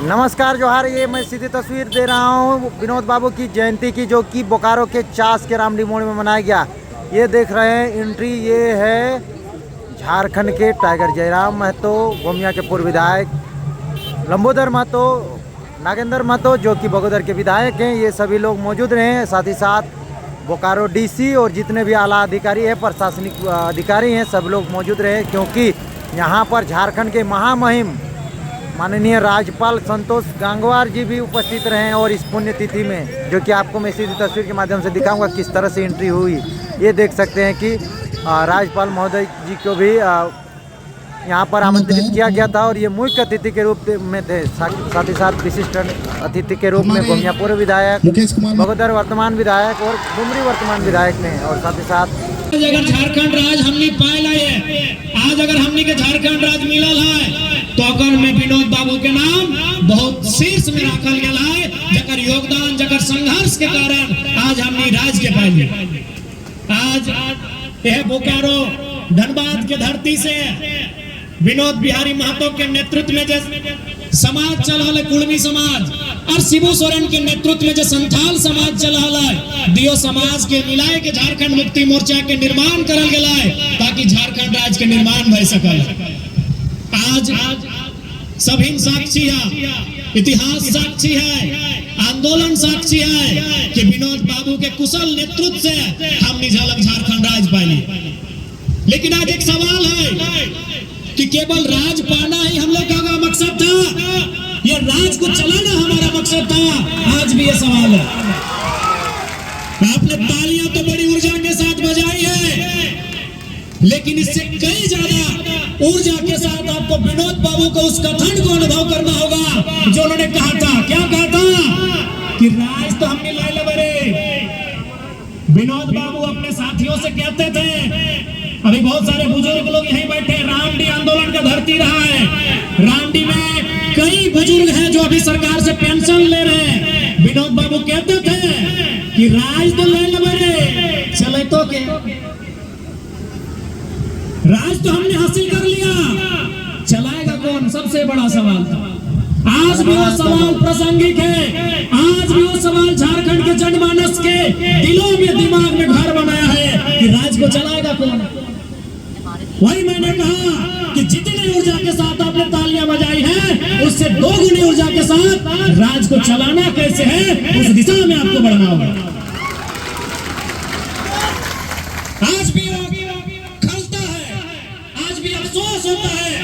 नमस्कार जोहार। ये मैं सीधी तस्वीर दे रहा हूँ विनोद बाबू की जयंती की, जो कि बोकारो के चास के रामडी मोड़ में मनाया गया। ये देख रहे हैं एंट्री, ये है झारखंड के टाइगर जयराम महतो, गोमिया के पूर्व विधायक लंबोदर महतो, नागेंद्र महतो जो कि बगोदर के विधायक हैं। ये सभी लोग मौजूद रहे हैं। साथ ही साथ बोकारो डीसी और जितने भी आला अधिकारी हैं, प्रशासनिक अधिकारी हैं, सब लोग मौजूद रहे, क्योंकि यहाँ पर झारखंड के महामहिम माननीय राज्यपाल संतोष गंगवार जी भी उपस्थित रहे हैं। और इस पुण्यतिथि में, जो कि आपको मैं सीधी तस्वीर के माध्यम से दिखाऊंगा किस तरह से एंट्री हुई, ये देख सकते हैं कि राज्यपाल महोदय जी को भी यहाँ पर आमंत्रित किया गया था और ये मुख्य अतिथि के रूप में थे। साथ ही साथ विशिष्ट अतिथि के रूप में गोमिया पूर्व विधायक, बगोदर वर्तमान विधायक और डुमरी वर्तमान विधायक ने। और साथ ही साथ अगर झारखंड राज हमने पायला है, आज अगर हमने के झारखंड राज मिलल है, तो अगर में विनोद बाबू के नाम बहुत शीर्ष में रखल गया है, जकर योगदान, जकर संघर्ष के कारण आज हमने राज के पाइले। आज यह बोकारो धनबाद के धरती से विनोद बिहारी महतो के नेतृत्व में जो समाज चला, कुड़मी समाज, और शिबू सोरेन के नेतृत्व में जो संथाल समाज चला, दियो समाज के मिलाए के झारखंड मुक्ति मोर्चा के निर्माण करल गया है, ताकि झारखंड राज्य के निर्माण भय सकल। आज सभी साक्षी है, इतिहास साक्षी है, आंदोलन साक्षी है कि विनोद बाबू के कुशल नेतृत्व से हमने झलक झारखंड राज पाई। लेकिन आज एक सवाल है कि केवल राज पाना ही हम लोग का मकसद था, ये राज को चलाना हमारा मकसद था। आज भी ये सवाल है। आपने तालियां तो बड़ी ऊर्जा के साथ बजाई है, लेकिन इससे कई ज्यादा ऊर्जा के साथ आपको विनोद बाबू को उस कथन को अनुभव करना होगा जो उन्होंने कहा था। क्या कहा था कि राज तो हमने लाए बरे। विनोद बाबू अपने साथियों से कहते थे, अभी बहुत सारे बुजुर्ग लोग यहीं बैठे, रामडी आंदोलन का धरती रहा है, रामडी में कई बुजुर्ग हैं जो अभी सरकार से पेंशन ले रहे हैं। विनोद बाबू कहते थे कि राज तो ले ले, चले तो के राज तो हमने हासिल कर लिया, चलाएगा कौन, सबसे बड़ा सवाल था। आज भी वो सवाल प्रासंगिक है, आज भी वो सवाल झारखंड के जनमानस के दिलों में, दिमाग में घर बनाया है कि राज को चलाएगा कौन। वही मैंने कहा कि जितनी ऊर्जा के साथ आपने तालियां बजाई है, उससे दोगुनी ऊर्जा के साथ राज को चलाना कैसे है, उस दिशा में आपको बढ़ना होगा। आज भी खलता है, आज भी अफसोस होता है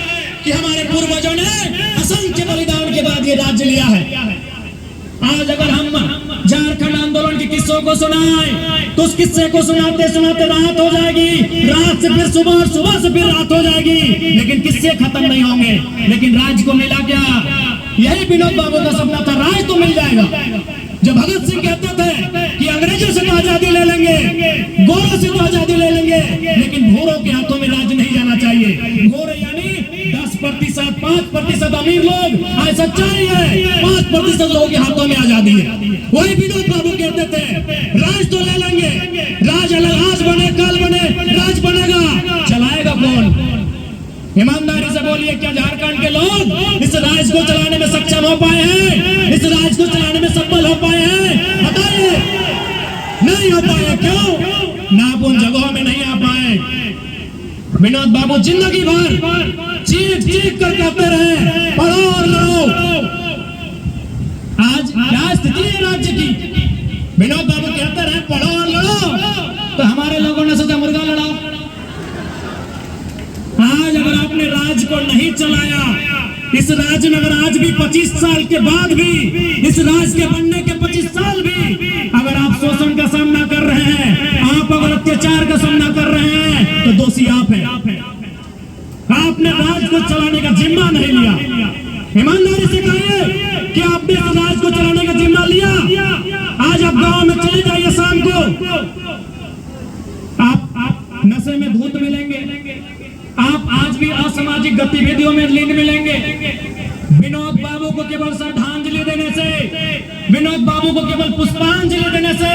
कि हमारे पूर्वजों ने असंख्य बलिदान के बाद ये राज्य लिया है। आज अगर हम झारखंड आंदोलन के किस्सों को सुनाएं, तो उस किस्से को सुनाते सुनाते रात हो जाएगी, रात से फिर सुबह, सुबह से फिर रात हो जाएगी, लेकिन किस्से खत्म नहीं होंगे। लेकिन राज को मिला क्या? यही विनोद बाबू का सपना था, राज तो मिल जाएगा। जब भगत सिंह कहते थे कि अंग्रेजों से तो आजादी ले लेंगे, गोरों से तो आजादी ले लेंगे, लेकिन घोरों के हाथों में राज नहीं जाना चाहिए। घोर यानी 10%, 5% अमीर लोग, आज सच्चाई है 5% लोगों के हाथों में आजादी है। वही विनोद बाबू कहते थे राज तो ले लेंगे, राज अलग, आज बने कल बने, राज बनेगा, चलाएगा कौन? ईमानदारी से बोलिए, क्या झारखंड के लोग इस राज को चलाने में सक्षम हो पाए हैं? इस राज को चलाने में सफल हो पाए हैं? बताइए, नहीं हो पाए। क्यों? ना आप उन जगहों में नहीं आ पाए। विनोद बाबू जिंदगी भर चीख चीख कर कहते रहे, पढ़ो और लड़ो। आज क्या स्थिति है राज्य की? विनोद बाबू कहते रहे, पढ़ो और लड़ो, तो हमारे लोगों ने सोचा मुर्गा लड़ाओ। आज अगर आपने राज को नहीं चलाया, इस राज्य में अगर आज भी 25 साल के बाद भी, इस राज्य के बनने के 25 साल भी अगर आप शोषण का सामना कर रहे हैं, आप अगर अत्याचार का सामना कर रहे हैं, तो दोषी आप हैं। आपने राज को चलाने का जिम्मा नहीं लिया। ईमानदारी से कहिए कि आपने राज को चलाने का जिम्मा लिया। आज आप गांव में चले जाइए, शाम को आप नशे में धुत मिलेंगे, आप आज भी असामाजिक गतिविधियों में लीन मिलेंगे। विनोद बाबू को केवल श्रद्धांजलि देने से, विनोद बाबू को केवल पुष्पांजलि देने से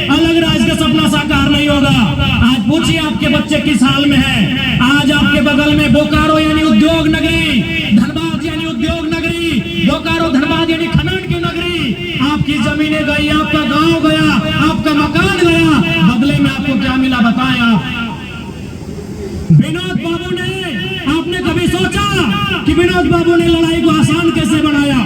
अलग राज्य का सपना साकार नहीं होगा। आज पूछिए आपके बच्चे किस हाल में है। आज आपके बगल में बोकारो यानी उद्योग नगरी, धनबाद यानी उद्योग नगरी, बोकारो बोकारो धनबाद यानी खनन की नगरी, आपकी जमीनें गई, आपका गांव गया, आपका मकान गया, बदले में आपको क्या मिला बताएं आप। विनोद बाबू ने, आपने कभी सोचा कि विनोद बाबू ने लड़ाई को आसान कैसे बनाया?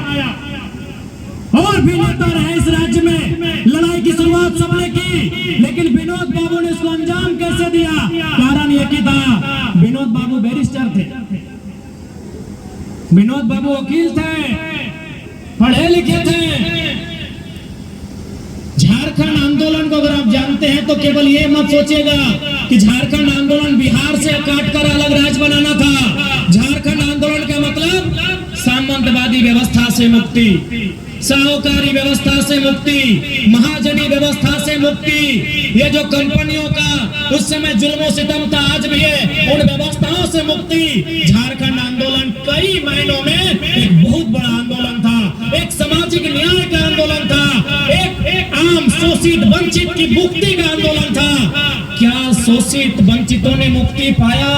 और भी नेता रहे इस राज्य में, लड़ाई की शुरुआत सबने की, लेकिन विनोद बाबू ने इसको अंजाम कैसे दिया? कारण ये कि था विनोद बाबू बैरिस्टर थे, विनोद बाबू वकील थे, पढ़े लिखे थे। झारखंड आंदोलन को अगर आप जानते हैं तो केवल ये मत सोचिएगा कि झारखंड आंदोलन बिहार से काटकर अलग राज्य बनाना था। झारखंड आंदोलन का मतलब सामंतवादी व्यवस्था से मुक्ति, साहूकारी व्यवस्था से मुक्ति, महाजनी व्यवस्था से मुक्ति। ये जो कंपनियों का उस समय जुल्म सितम था, आज भी है, उन व्यवस्थाओं से मुक्ति। झारखंड आंदोलन कई मायनों में एक बहुत बड़ा आंदोलन था, एक सामाजिक न्याय का आंदोलन था, एक आम शोषित वंचित की मुक्ति का आंदोलन था। क्या शोषित वंचितों ने मुक्ति पाया?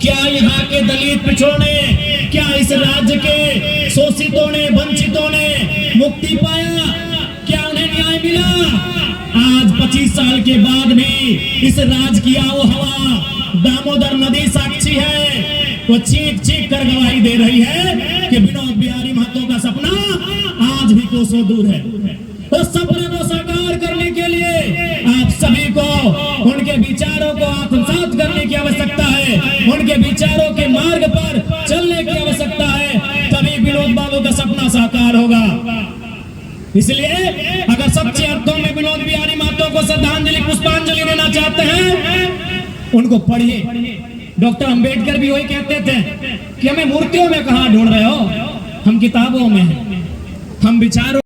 क्या यहाँ के दलित पिछड़ों ने, क्या इस राज्य के शोषितों ने, वंचितों ने मुक्ति पाया? क्या उन्हें न्याय मिला? आज 25 साल के बाद भी इस राज्य की आओ हवा, दामोदर नदी साक्षी है, वो चीख चीख कर गवाही दे रही है कि विनोद बिहारी महतो का सपना आज भी कोसों दूर है। उस सपने को साकार करने के लिए आप सभी को उनके विचारों को आत्मसात करने की आवश्यकता है, उनके विचारों के मार्ग पर चलने की आवश्यकता है, तभी विनोद बाबू का सपना साकार होगा। इसलिए अगर सच्चे अर्थों में विनोद बिहारी महतो को श्रद्धांजलि, पुष्पांजलि देना चाहते हैं, उनको पढ़िए। डॉक्टर अंबेडकर भी वही कहते थे कि हमें मूर्तियों में कहां ढूंढ रहे हो, हम किताबों में हैं।